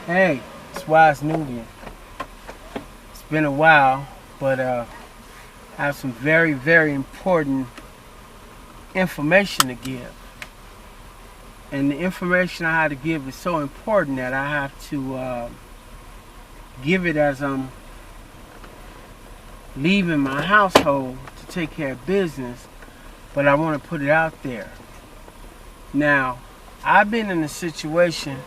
Hey, it's Wise Nubian. It's been a while, but I have some very, very important information to give. And the information I have to give is so important that I have to give it as I'm leaving my household to take care of business, but I want to put it out there. Now, I've been in a situation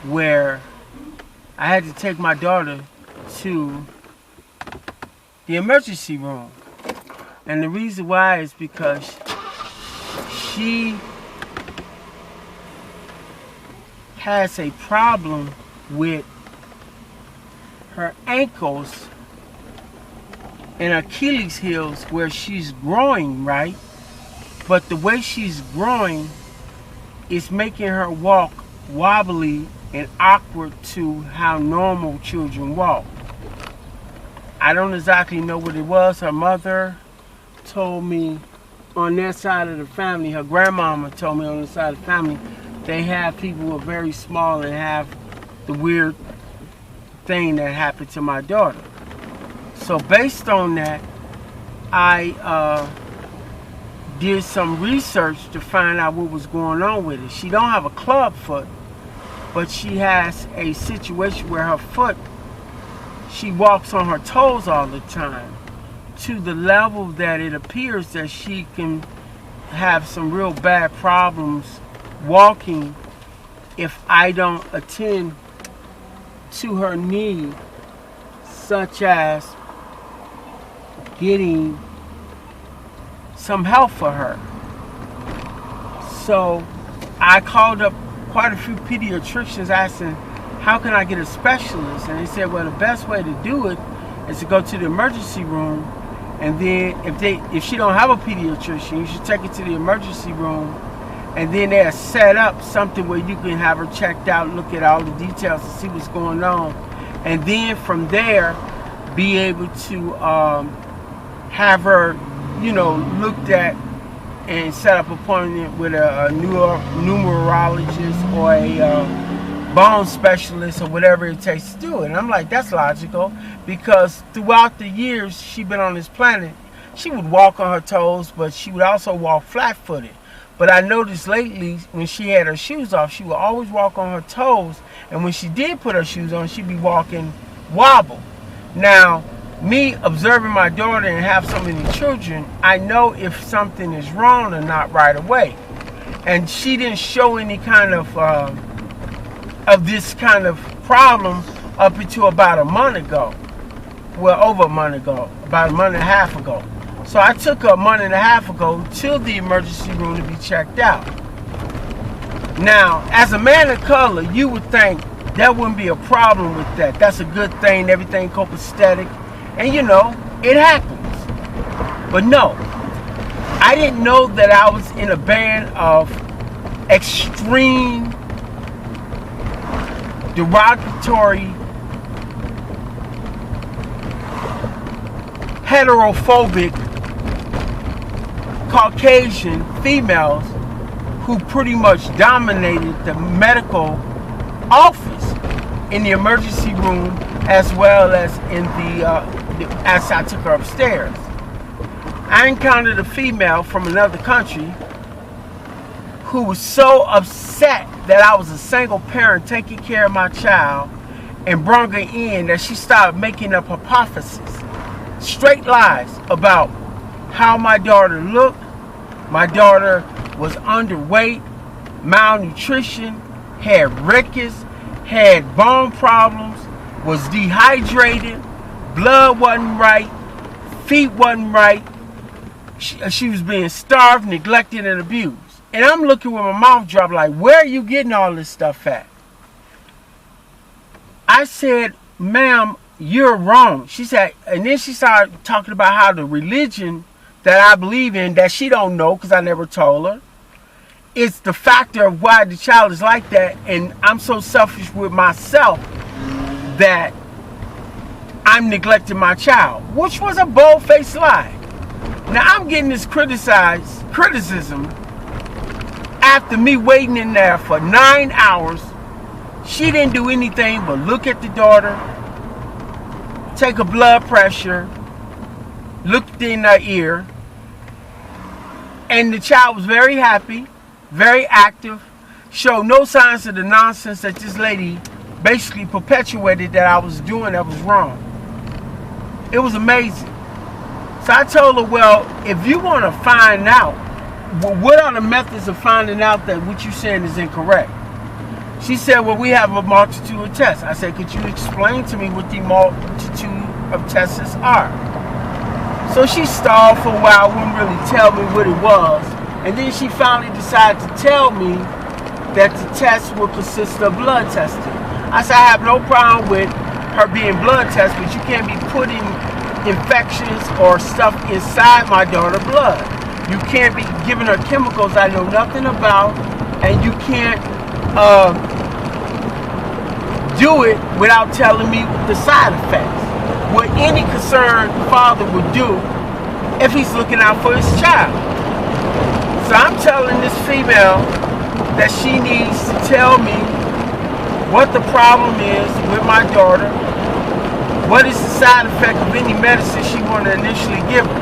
where I had to take my daughter to the emergency room. And the reason why is because she has a problem with her ankles and Achilles heels where she's growing, right? But the way she's growing is making her walk wobbly and awkward to how normal children walk. I don't exactly know what it was. Her mother told me on their side of the family, her grandmama told me on the side of the family, they have people who are very small and have the weird thing that happened to my daughter. So based on that, I did some research to find out what was going on with it. She don't have a club foot, but she has a situation where her foot, she walks on her toes all the time, to the level that it appears that she can have some real bad problems walking if I don't attend to her need, such as getting some help for her. So I called up quite a few pediatricians asking, how can I get a specialist? And they said, well, the best way to do it is to go to the emergency room, and then if she don't have a pediatrician, you should take her to the emergency room, and then they'll set up something where you can have her checked out, look at all the details and see what's going on, and then from there be able to have her, looked at and set up an appointment with a numerologist or a bone specialist or whatever it takes to do it. And I'm like, that's logical, because throughout the years she's been on this planet, she would walk on her toes, but she would also walk flat-footed. But I noticed lately when she had her shoes off, she would always walk on her toes, and when she did put her shoes on, she'd be walking wobble. Now, me observing my daughter and have so many children, I know if something is wrong or not right away. And she didn't show any kind of this kind of problem up until about a month ago. Well, over a month ago, about a month and a half ago. So I took her a month and a half ago to the emergency room to be checked out. Now, as a man of color, you would think there wouldn't be a problem with that. That's a good thing, everything copacetic. And it happens. But no, I didn't know that I was in a band of extreme, derogatory, heterophobic, Caucasian females who pretty much dominated the medical office in the emergency room, as well as in as I took her upstairs. I encountered a female from another country who was so upset that I was a single parent taking care of my child and brought her in that she started making up hypotheses, straight lies about how my daughter looked. My daughter was underweight, malnutrition, had rickets, had bone problems, was dehydrated, blood wasn't right, feet wasn't right. She was being starved, neglected, and abused. And I'm looking with my mouth dropped like, where are you getting all this stuff at? I said, ma'am, you're wrong. She said, and then she started talking about how the religion that I believe in, that she don't know because I never told her, it's the factor of why the child is like that, and I'm so selfish with myself that I'm neglecting my child, which was a bold-faced lie. Now I'm getting this criticism after me waiting in there for 9 hours She didn't do anything but look at the daughter, take her blood pressure, looked in her ear, and the child was very happy, very active, showed no signs of the nonsense that this lady basically perpetuated that I was doing that was wrong. It was amazing. So I told her, well, if you want to find out, what are the methods of finding out that what you're saying is incorrect? She said, well, we have a multitude of tests. I said, could you explain to me what the multitude of tests are? So she stalled for a while, wouldn't really tell me what it was. And then she finally decided to tell me that the test would consist of blood testing. I said, I have no problem with her being blood tested, but you can't be putting infections or stuff inside my daughter's blood. You can't be giving her chemicals I know nothing about, and you can't do it without telling me the side effects. What any concerned father would do if he's looking out for his child. So I'm telling this female that she needs to tell me what the problem is with my daughter, what is the side effect of any medicine she wanted to initially give her.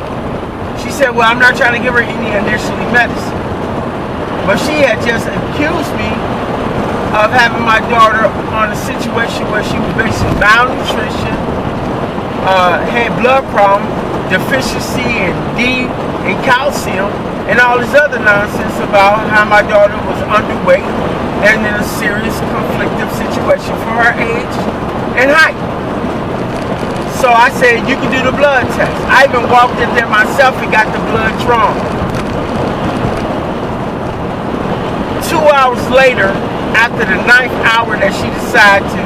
She said, well, I'm not trying to give her any initially medicine. But she had just accused me of having my daughter on a situation where she was basically malnutrition, had blood problems, deficiency in D and calcium, and all this other nonsense about how my daughter was underweight and in a serious conflictive situation for her age and height. So I said, you can do the blood test. I even walked in there myself and got the blood drawn. 2 hours later, after the 9th hour that she decided to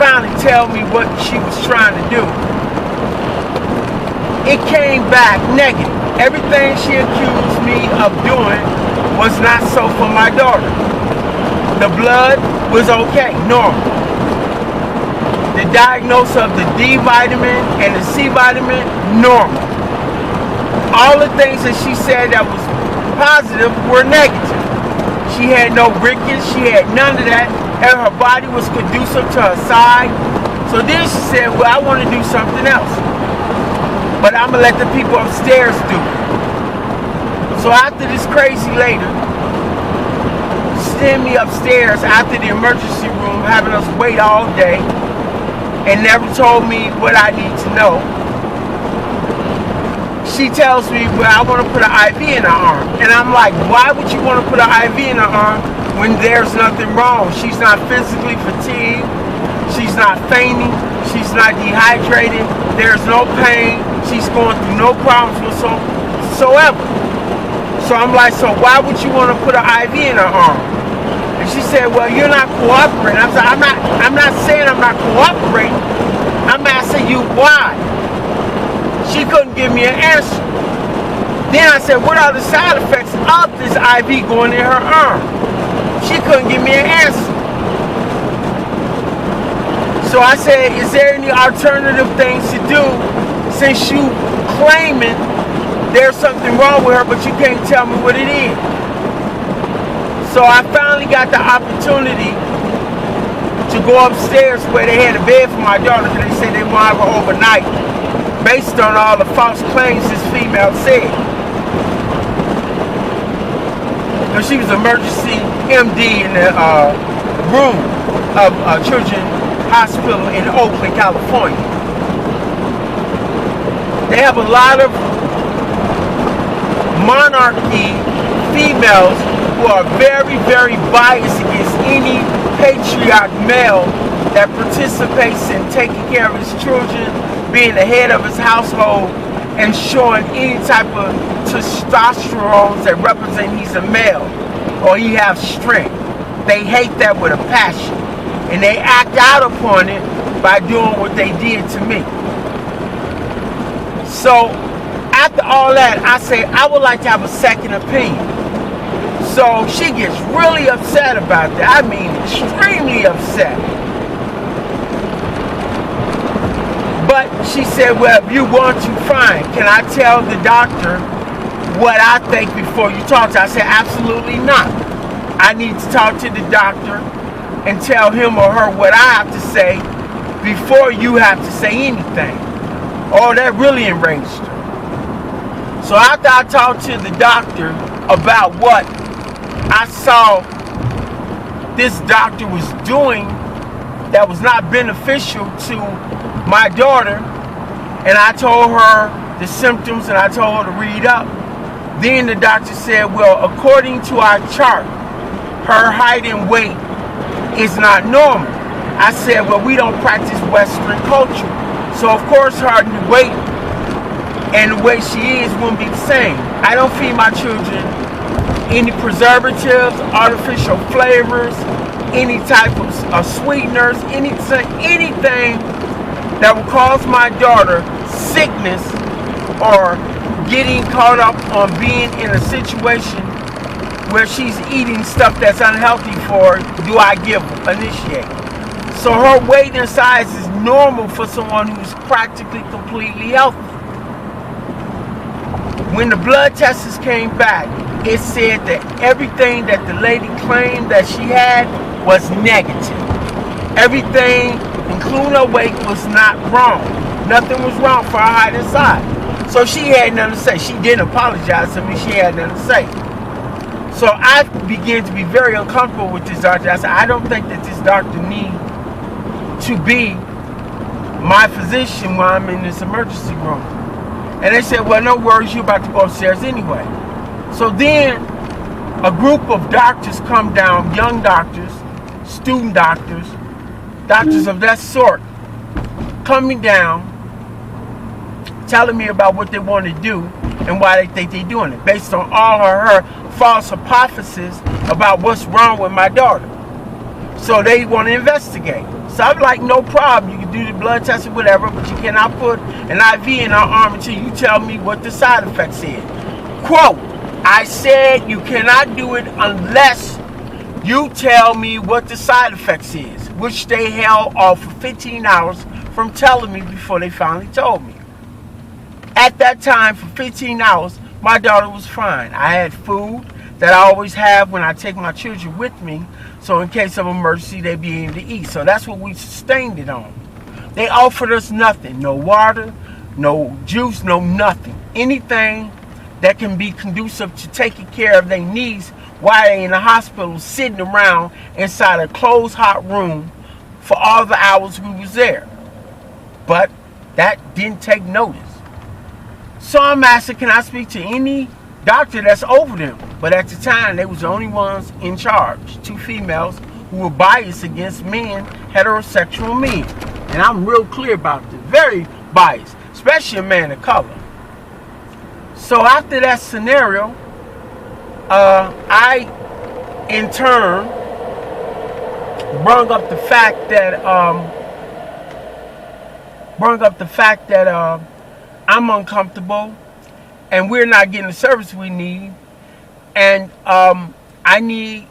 finally tell me what she was trying to do, it came back negative. Everything she accused me of doing was not so for my daughter. The blood was okay, normal. The diagnosis of the D vitamin and the C vitamin, normal. All the things that she said that was positive were negative. She had no rickets, she had none of that, and her body was conducive to her side. So then she said, well, I want to do something else, but I'm going to let the people upstairs do it. So after this crazy lady sent me upstairs after the emergency room, having us wait all day, and never told me what I need to know, she tells me, well, I want to put an IV in her arm. And I'm like, why would you want to put an IV in her arm when there's nothing wrong? She's not physically fatigued. She's not fainting. She's not dehydrated. There's no pain. She's going through no problems whatsoever. So I'm like, so why would you want to put an IV in her arm? And she said, well, you're not cooperating. I said, I'm not saying I'm not cooperating. I'm asking you why. She couldn't give me an answer. Then I said, what are the side effects of this IV going in her arm? She couldn't give me an answer. So I said, is there any alternative things to do since you claiming there's something wrong with her, but you can't tell me what it is? So I finally got the opportunity to go upstairs where they had a bed for my daughter, because they said they wanted her overnight based on all the false claims this female said. Because she was emergency MD in the room of Children's Hospital in Oakland, California. They have a lot of monarchy females who are very, very biased against any patriarch male that participates in taking care of his children, being the head of his household, and showing any type of testosterone that represent he's a male or he has strength. They hate that with a passion, and they act out upon it by doing what they did to me. So after all that, I say I would like to have a second opinion. So she gets really upset about that. I mean, extremely upset. But she said, well, if you want to, fine. Can I tell the doctor what I think before you talk to her? I said, absolutely not. I need to talk to the doctor and tell him or her what I have to say before you have to say anything. Oh, that really enraged her. So after I talked to the doctor about what I saw this doctor was doing that was not beneficial to my daughter, and I told her the symptoms and I told her to read up, then the doctor said, well, according to our chart, her height and weight is not normal. I said, well, we don't practice Western culture. So, of course, her weight and the way she is won't be the same. I don't feed my children any preservatives, artificial flavors, any type of sweeteners, anything that will cause my daughter sickness or getting caught up on being in a situation where she's eating stuff that's unhealthy for her, do I initiate. So her weight and size is normal for someone who's practically completely healthy. When the blood tests came back, it said that everything that the lady claimed that she had was negative. Everything, including her weight, was not wrong. Nothing was wrong for her height and size. So she had nothing to say. She didn't apologize to me. She had nothing to say. So I began to be very uncomfortable with this doctor. I said, I don't think that this doctor needs to be my physician while I'm in this emergency room. And they said, well, no worries, you're about to go upstairs anyway. So then a group of doctors come down, young doctors, student doctors, doctors of that sort, coming down, telling me about what they want to do and why they think they're doing it, based on all her false hypotheses about what's wrong with my daughter. So they want to investigate. So I'm like, no problem. You can do the blood test or whatever, but you cannot put an IV in her arm until you tell me what the side effects is. Quote, I said you cannot do it unless you tell me what the side effects is, which they held off for 15 hours from telling me before they finally told me. At that time, for 15 hours, my daughter was fine. I had food that I always have when I take my children with me, so in case of emergency, they'd be able to eat. So that's what we sustained it on. They offered us nothing. No water, no juice, no nothing. Anything that can be conducive to taking care of their needs while they're in the hospital, sitting around inside a closed, hot room for all the hours we was there. But that didn't take notice. So I'm asking, can I speak to any doctor that's over them? But at the time, they was the only ones in charge. Two females who were biased against men, heterosexual men. And I'm real clear about this. Very biased, especially a man of color. So after that scenario, I, in turn, brought up the fact that I'm uncomfortable and we're not getting the service we need, and I need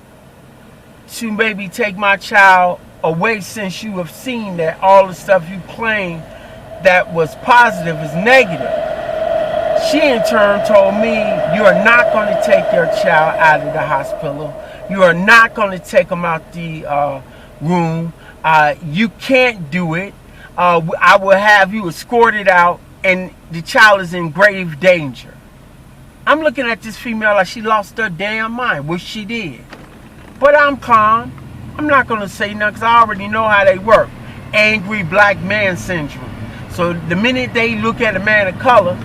to maybe take my child away since you have seen that all the stuff you claim that was positive is negative. She in turn told me, you are not going to take your child out of the hospital. You are not going to take them out the room. You can't do it. I will have you escorted out, and the child is in grave danger. I'm looking at this female like she lost her damn mind, which she did. But I'm calm. I'm not going to say nothing because I already know how they work. Angry black man syndrome. So the minute they look at a man of color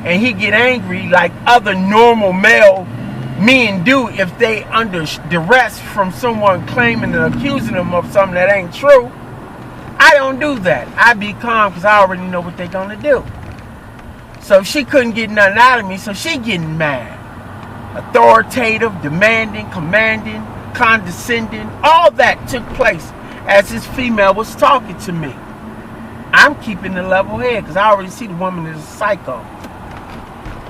and he get angry like other normal male men do if they under duress from someone claiming and accusing them of something that ain't true, I don't do that. I be calm because I already know what they're going to do. So she couldn't get nothing out of me, so she getting mad. Authoritative, demanding, commanding, condescending, all that took place as this female was talking to me. I'm keeping the level head because I already see the woman is a psycho.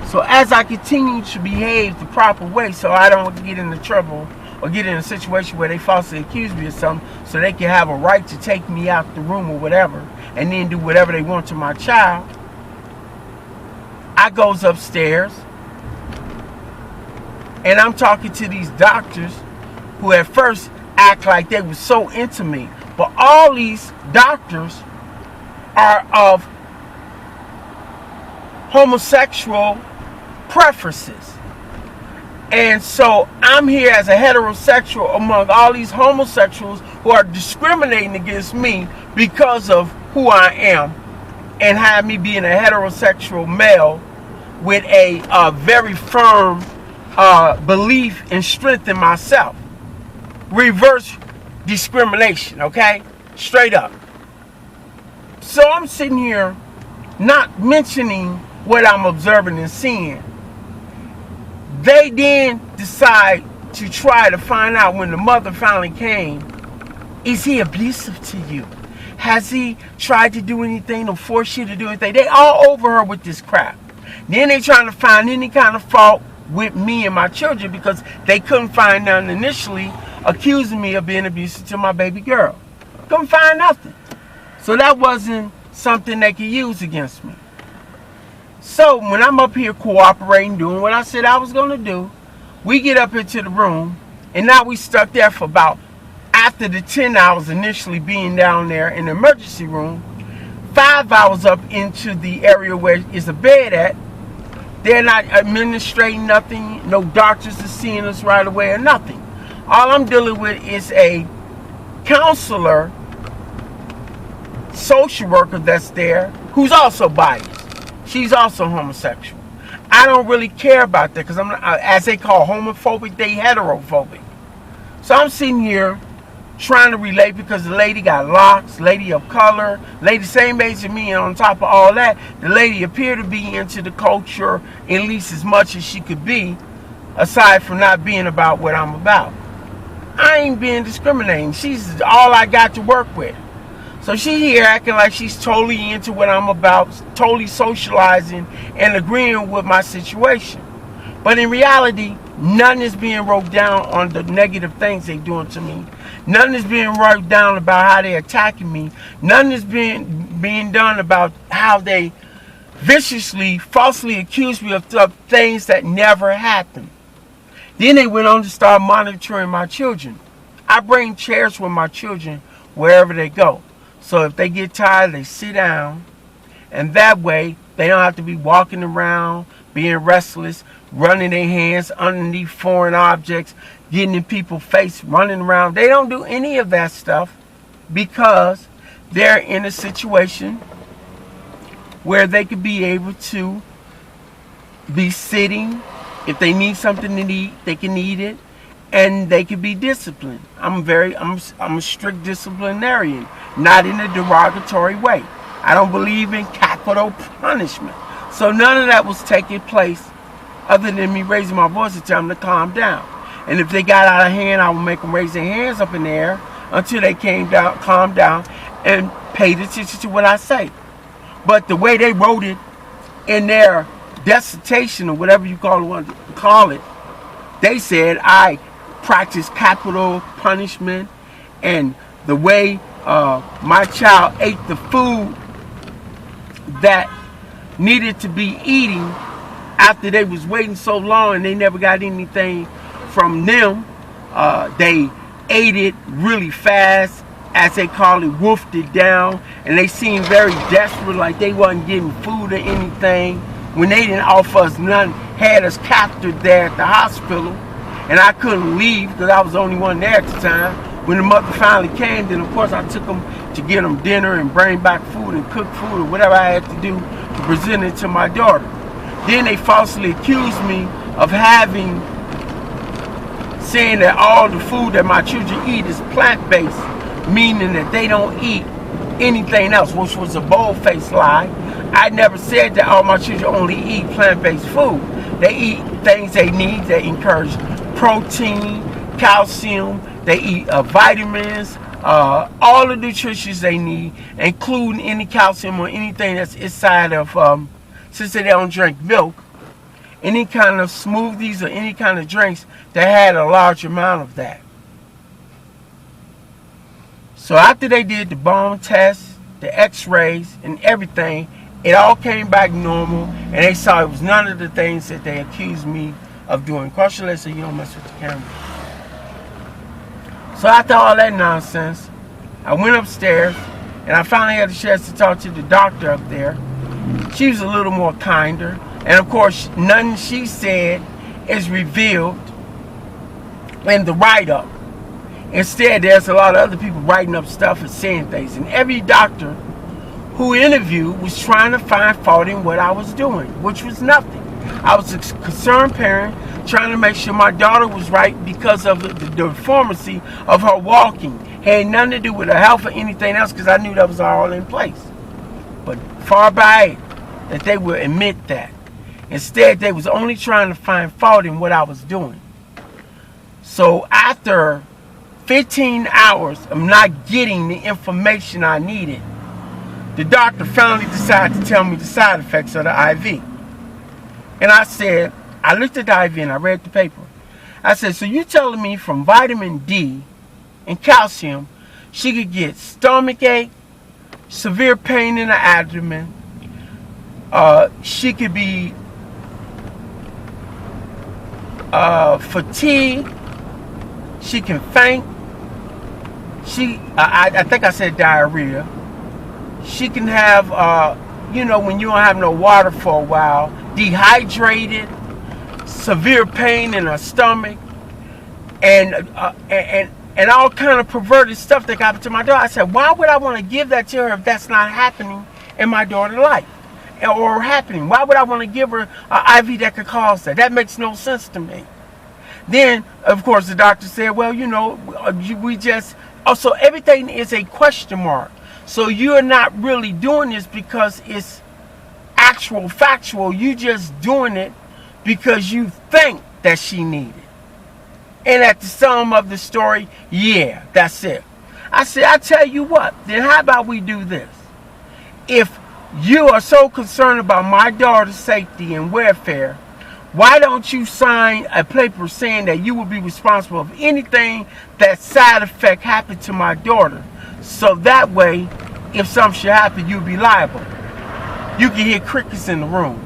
So as I continue to behave the proper way so I don't get into trouble or get in a situation where they falsely accuse me of something so they can have a right to take me out the room or whatever and then do whatever they want to my child, I goes upstairs and I'm talking to these doctors who at first act like they were so into me. But all these doctors are of homosexual preferences. And so I'm here as a heterosexual among all these homosexuals who are discriminating against me because of who I am and have me being a heterosexual male with a very firm belief and strength in myself. Reverse discrimination, okay? Straight up. So I'm sitting here not mentioning what I'm observing and seeing. They then decide to try to find out when the mother finally came, is he abusive to you? Has he tried to do anything to force you to do anything? They all over her with this crap. Then they trying to find any kind of fault with me and my children because they couldn't find none initially, accusing me of being abusive to my baby girl. Couldn't find nothing. So that wasn't something they could use against me. So when I'm up here cooperating, doing what I said I was going to do, we get up into the room, and now we stuck there for about, after the 10 hours initially being down there in the emergency room, 5 hours up into the area where is a bed at. They're not administrating nothing, no doctors are seeing us right away or nothing. All I'm dealing with is a counselor, social worker that's there, who's also biased. She's also homosexual. I don't really care about that because I'm not, as they call homophobic, they heterophobic. So I'm sitting here trying to relate because the lady got locks, lady of color, lady same age as me, and on top of all that, the lady appeared to be into the culture at least as much as she could be, aside from not being about what I'm about. I ain't being discriminating. She's all I got to work with. So she here acting like she's totally into what I'm about, totally socializing and agreeing with my situation. But in reality, nothing is being wrote down on the negative things they're doing to me. Nothing is being wrote down about how they're attacking me. Nothing is being done about how they viciously, falsely accused me of things that never happened. Then they went on to start monitoring my children. I bring chairs with my children wherever they go. So if they get tired, they sit down. And that way, they don't have to be walking around, being restless, running their hands underneath foreign objects, getting in people's face, running around. They don't do any of that stuff because they're in a situation where they could be able to be sitting. If they need something to eat, they can eat it, and they can be disciplined. I'm a strict disciplinarian, not in a derogatory way. I don't believe in capital punishment. So none of that was taking place other than me raising my voice to tell them to calm down. And if they got out of hand, I would make them raise their hands up in the air until they calmed down, and paid attention to what I say. But the way they wrote it in their dissertation, or whatever you call it, they said I practice capital punishment, and the way my child ate the food that needed to be eating after they was waiting so long and they never got anything from them, they ate it really fast, as they call it, wolfed it down, and they seemed very desperate, like they wasn't getting food or anything, when they didn't offer us none, had us captured there at the hospital, and I couldn't leave because I was the only one there at the time. When the mother finally came, then of course I took them to get them dinner and bring back food and cook food or whatever I had to do to present it to my daughter. Then they falsely accused me of saying that all the food that my children eat is plant-based, meaning that they don't eat anything else, which was a bold-faced lie. I never said that all my children only eat plant-based food. They eat things they need that encourage protein, calcium, they eat vitamins, all the nutrition they need, including any calcium or anything that's inside of, since they don't drink milk, any kind of smoothies or any kind of drinks that had a large amount of that. So after they did the bone test, the x-rays, and everything, it all came back normal, and they saw it was none of the things that they accused me of doing. Cross your legs so you don't mess with the camera. So after all that nonsense, I went upstairs and I finally had a chance to talk to the doctor up there. She was a little more kinder. And of course, nothing she said is revealed in the write-up. Instead, there's a lot of other people writing up stuff and saying things. And every doctor who interviewed was trying to find fault in what I was doing, which was nothing. I was a concerned parent trying to make sure my daughter was right because of the deformity of her walking. Had nothing to do with her health or anything else, because I knew that was all in place. But far be it that they would admit that. Instead, they was only trying to find fault in what I was doing. So after 15 hours of not getting the information I needed, the doctor finally decided to tell me the side effects of the IV. And I looked at the IV and I read the paper. I said, so you telling me from vitamin D and calcium, she could get stomach ache, severe pain in the abdomen, she could be fatigued, she can faint, I think I said diarrhea. She can have, when you don't have no water for a while, dehydrated, severe pain in her stomach, and all kind of perverted stuff that got to my daughter. I said, why would I want to give that to her if that's not happening in my daughter's life or happening? Why would I want to give her an IV that could cause that? That makes no sense to me. Then, of course, the doctor said, well, so everything is a question mark. So you're not really doing this because it's actual, factual. You just doing it because you think that she needed. And at the sum of the story, yeah, that's it. I said, I tell you what, then how about we do this? If you are so concerned about my daughter's safety and welfare, why don't you sign a paper saying that you will be responsible for anything that side effect happened to my daughter? So that way, if something should happen, you'll be liable. You can hear crickets in the room.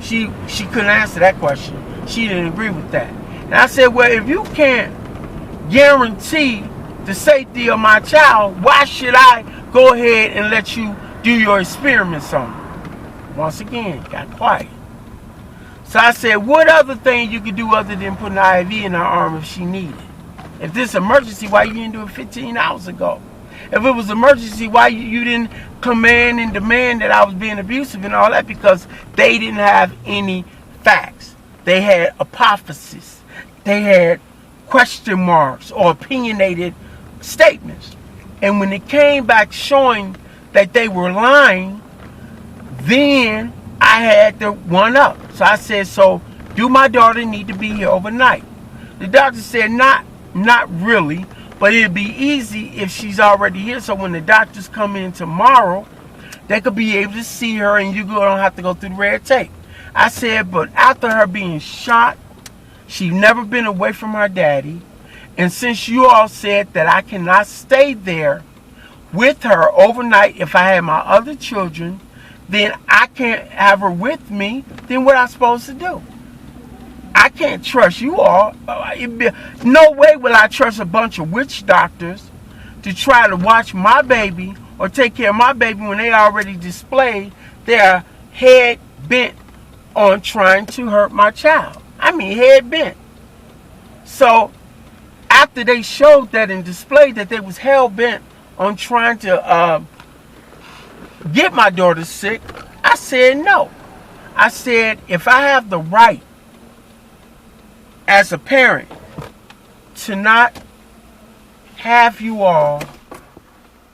She couldn't answer that question. She didn't agree with that. And I said, well, if you can't guarantee the safety of my child, why should I go ahead and let you do your experiments on her? Once again, got quiet. So I said, what other thing you could do other than put an IV in her arm if she needed? If this emergency, why you didn't do it 15 hours ago? If it was emergency, why you didn't command and demand that I was being abusive and all that? Because they didn't have any facts. They had hypotheses. They had question marks or opinionated statements. And when it came back showing that they were lying, then I had to one up. So I said, so do my daughter need to be here overnight? The doctor said, not really. But it'd be easy if she's already here, so when the doctors come in tomorrow, they could be able to see her and you don't have to go through the red tape. I said, but after her being shot, she's never been away from her daddy. And since you all said that I cannot stay there with her overnight if I had my other children, then I can't have her with me, then what am I supposed to do? I can't trust you all. No way will I trust a bunch of witch doctors to try to watch my baby or take care of my baby when they already displayed their head bent on trying to hurt my child. I mean, head bent. So after they showed that and displayed that they was hell bent on trying to get my daughter sick, I said no. I said, if I have the right as a parent to not have you all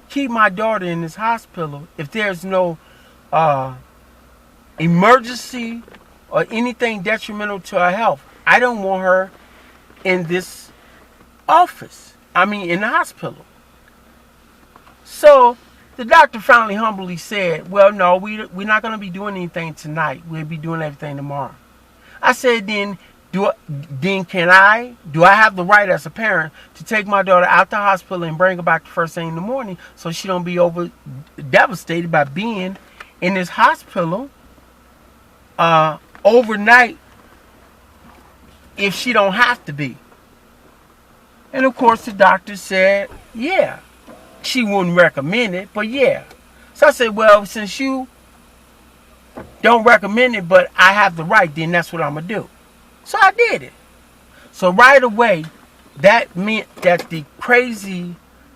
keep my daughter in this hospital if there's no emergency or anything detrimental to her health, I don't want her in this office. I mean, in the hospital. So the doctor finally humbly said, well, no, we're not going to be doing anything tonight. We'll be doing everything tomorrow. I said, do I have the right as a parent to take my daughter out the hospital and bring her back the first thing in the morning so she don't be devastated by being in this hospital overnight if she don't have to be? And of course the doctor said, yeah, she wouldn't recommend it, but yeah. So I said, well, since you don't recommend it, but I have the right, then that's what I'm going to do. So I did it. So right away, that meant that the crazy,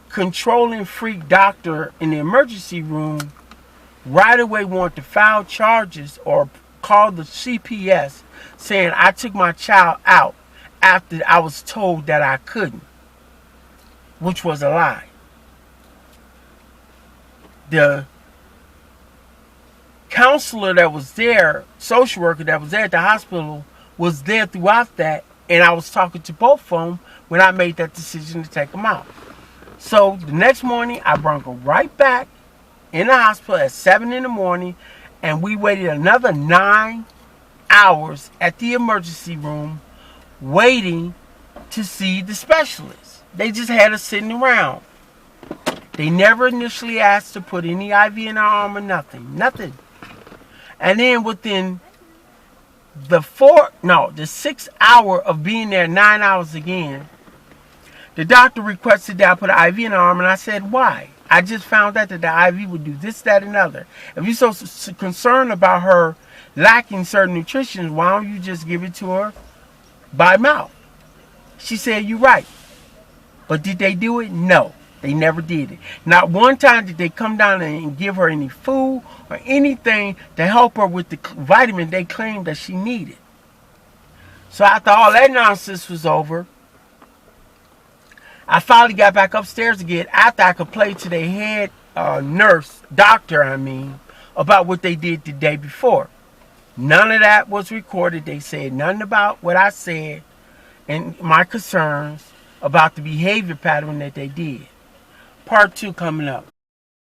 controlling freak doctor in the emergency room right away wanted to file charges or call the CPS saying I took my child out after I was told that I couldn't, which was a lie. The counselor that was there, social worker that was there at the hospital, was there throughout that, and I was talking to both of them when I made that decision to take them out. So the next morning, I brought them right back in the hospital at 7 in the morning, and we waited another 9 hours at the emergency room waiting to see the specialist. They just had us sitting around. They never initially asked to put any IV in our arm or nothing. Nothing. And then within the 6th hour of being there, 9 hours again, the doctor requested that I put an IV in her arm, and I said, why? I just found out that the IV would do this, that, and other. If you're so concerned about her lacking certain nutrition, why don't you just give it to her by mouth? She said, you're right. But did they do it? No. They never did it. Not one time did they come down and give her any food or anything to help her with the vitamin they claimed that she needed. So after all that nonsense was over, I finally got back upstairs again after I complained to their head doctor, about what they did the day before. None of that was recorded. They said nothing about what I said and my concerns about the behavior pattern that they did. Part 2 coming up.